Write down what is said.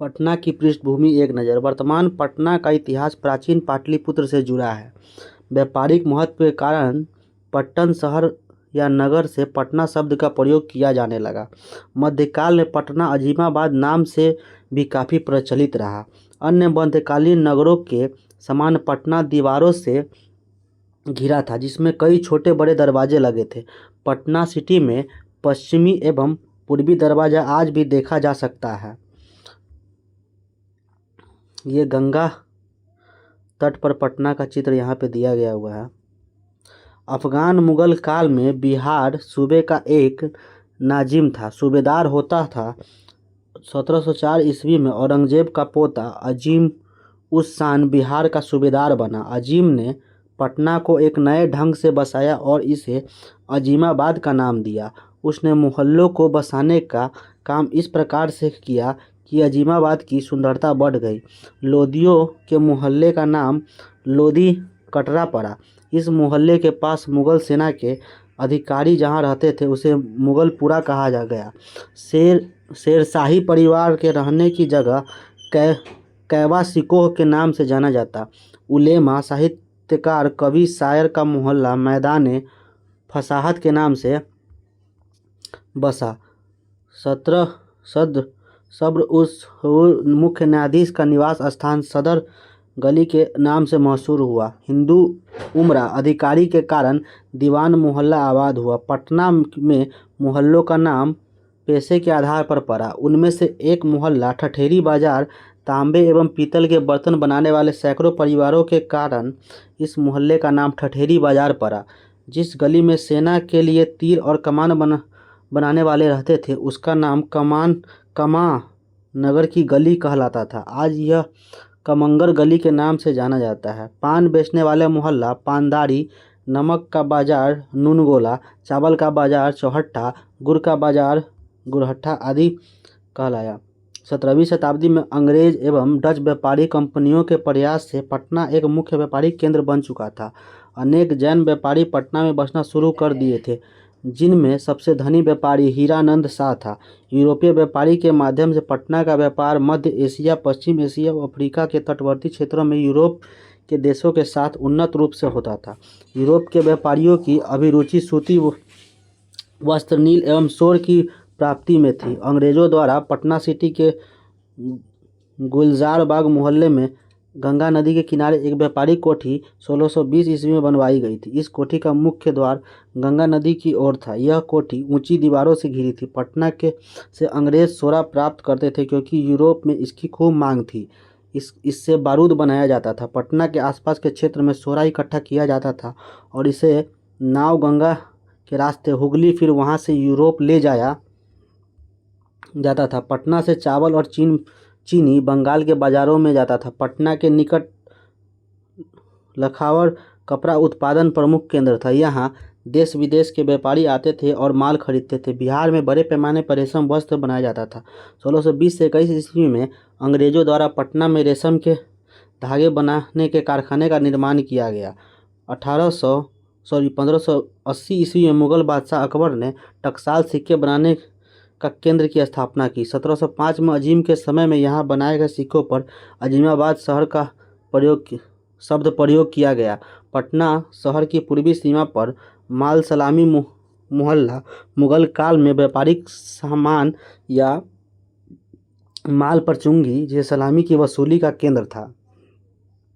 पटना की पृष्ठभूमि एक नज़र। वर्तमान पटना का इतिहास प्राचीन पाटलिपुत्र से जुड़ा है। व्यापारिक महत्व के कारण पट्टन शहर या नगर से पटना शब्द का प्रयोग किया जाने लगा। मध्यकाल में पटना अजीमाबाद नाम से भी काफ़ी प्रचलित रहा। अन्य मध्यकालीन नगरों के समान पटना दीवारों से घिरा था, जिसमें कई छोटे बड़े दरवाजे लगे थे। पटना सिटी में पश्चिमी एवं पूर्वी दरवाजा आज भी देखा जा सकता है। ये गंगा तट पर पटना का चित्र यहाँ पे दिया गया हुआ है। अफगान मुगल काल में बिहार सूबे का एक नाजिम था, सूबेदार होता था। 1704 ईस्वी में औरंगजेब का पोता अजीम उस शान बिहार का सूबेदार बना। अजीम ने पटना को एक नए ढंग से बसाया और इसे अजीमाबाद का नाम दिया। उसने मोहल्लों को बसाने का काम इस प्रकार से किया कि अजीमाबाद की सुंदरता बढ़ गई। लोदियों के मोहल्ले का नाम लोधी कटरा पड़ा। इस मोहल्ले के पास मुगल सेना के अधिकारी जहाँ रहते थे उसे मुगलपुरा कहा जा गया। शेरशाही परिवार के रहने की जगह कैवा सिकोह के नाम से जाना जाता। उलेमा, साहित्यकार, कवि, शायर का मोहल्ला मैदान फसाहत के नाम से बसा। 17 सब्र उस मुख्य न्यायाधीश का निवास स्थान सदर गली के नाम से मशहूर हुआ। हिंदू उमरा अधिकारी के कारण दीवान मोहल्ला आबाद हुआ। पटना में मोहल्लों का नाम पैसे के आधार पर पड़ा। उनमें से एक मोहल्ला ठठेरी बाजार, तांबे एवं पीतल के बर्तन बनाने वाले सैकड़ों परिवारों के कारण इस मोहल्ले का नाम ठठेरी बाजार पड़ा। जिस गली में सेना के लिए तीर और कमान बनाने वाले रहते थे उसका नाम कमा नगर की गली कहलाता था। आज यह कमंगर गली के नाम से जाना जाता है। पान बेचने वाले मोहल्ला पानदारी, नमक का बाजार नूनगोला, चावल का बाजार चौहट्टा, गुड़ का बाजार गुरहट्टा आदि कहलाया। 17वीं शताब्दी में अंग्रेज एवं डच व्यापारी कंपनियों के प्रयास से पटना एक मुख्य व्यापारिक केंद्र बन चुका था। अनेक जैन व्यापारी पटना में बसना शुरू कर दिए थे, जिनमें सबसे धनी व्यापारी हीरानंद शाह था। यूरोपीय व्यापारी के माध्यम से पटना का व्यापार मध्य एशिया, पश्चिम एशिया और अफ्रीका के तटवर्ती क्षेत्रों में यूरोप के देशों के साथ उन्नत रूप से होता था। यूरोप के व्यापारियों की अभिरुचि सूती वस्त्र, नील एवं शोर की प्राप्ति में थी। अंग्रेजों द्वारा पटना सिटी के गुलजार बाग मोहल्ले में गंगा नदी के किनारे एक व्यापारिक कोठी 1620 ईस्वी में बनवाई गई थी। इस कोठी का मुख्य द्वार गंगा नदी की ओर था। यह कोठी ऊंची दीवारों से घिरी थी। पटना के से अंग्रेज सोरा प्राप्त करते थे क्योंकि यूरोप में इसकी खूब मांग थी। इससे बारूद बनाया जाता था। पटना के आसपास के क्षेत्र में सोरा इकट्ठा किया जाता था और इसे नाव गंगा के रास्ते हुगली फिर वहाँ से यूरोप ले जाया जाता था। पटना से चावल और चीनी बंगाल के बाज़ारों में जाता था। पटना के निकट लखावड़ कपड़ा उत्पादन प्रमुख केंद्र था। यहाँ देश विदेश के व्यापारी आते थे और माल खरीदते थे। बिहार में बड़े पैमाने पर रेशम वस्त्र बनाया जाता था। 1620 से 21 ईस्वी में अंग्रेजों द्वारा पटना में रेशम के धागे बनाने के कारखाने का निर्माण किया गया। 1580 ईस्वी में मुगल बादशाह अकबर ने टकसाल सिक्के बनाने का केंद्र की स्थापना की। 1705 में अजीम के समय में यहाँ बनाए गए सिक्कों पर अजीमाबाद शहर का शब्द प्रयोग किया गया। पटना शहर की पूर्वी सीमा पर माल सलामी मोहल्ला मुगल काल में व्यापारिक सामान या माल पर चुंगी जैसे सलामी की वसूली का केंद्र था।